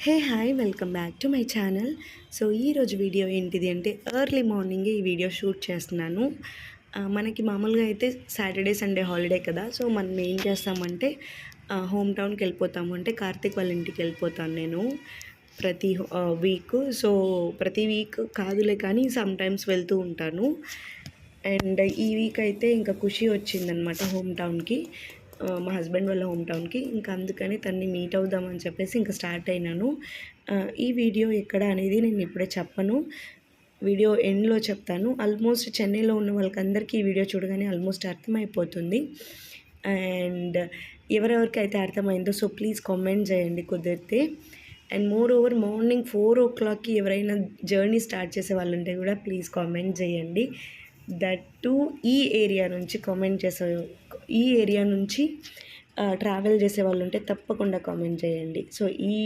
Hey hi welcome back to my channel. So ఈరోజు video ఏంటిది అంటే ఎర్లీ మార్నింగే ఈ వీడియో షూట్ చేస్తున్నాను. మనకి మామూలుగా అయితే సాటర్డే సండే హాలిడే కదా. సో మనం ఏం చేస్తామంటే హోమ్ టౌన్కి వెళ్ళిపోతాము. అంటే కార్తీక్ వాళ్ళ ఇంటికి వెళ్ళిపోతాను నేను ప్రతి వీక్. సో ప్రతి వీక్ కాదులే కానీ సమ్టైమ్స్ వెళ్తూ ఉంటాను. అండ్ ఈ వీక్ అయితే ఇంకా ఖుషి వచ్చిందనమాట హోమ్ టౌన్కి, మా హస్బెండ్ వాళ్ళ హోమ్ టౌన్కి. ఇంకా అందుకని తన్ని మీట్ అవుదామని చెప్పేసి ఇంకా స్టార్ట్ అయినాను. ఈ వీడియో ఎక్కడ అనేది నేను ఇప్పుడే చెప్పను, వీడియో ఎండ్లో చెప్తాను. ఆల్మోస్ట్ చెన్నైలో ఉన్న వాళ్ళకందరికీ ఈ వీడియో చూడగానే ఆల్మోస్ట్ అర్థమైపోతుంది. అండ్ ఎవరెవరికైతే అర్థమైందో సో ప్లీజ్ కామెంట్ చేయండి కుదిరితే. అండ్ మోర్ ఓవర్ మార్నింగ్ 4 o'clockకి ఎవరైనా జర్నీ స్టార్ట్ చేసే వాళ్ళు ఉంటే కూడా ప్లీజ్ కామెంట్ చేయండి. దట్ టు ఈ ఏరియా నుంచి కామెంట్ చేసే, ఈ ఏరియా నుంచి ట్రావెల్ చేసే వాళ్ళు ఉంటే తప్పకుండా కామెంట్ చేయండి. సో ఈ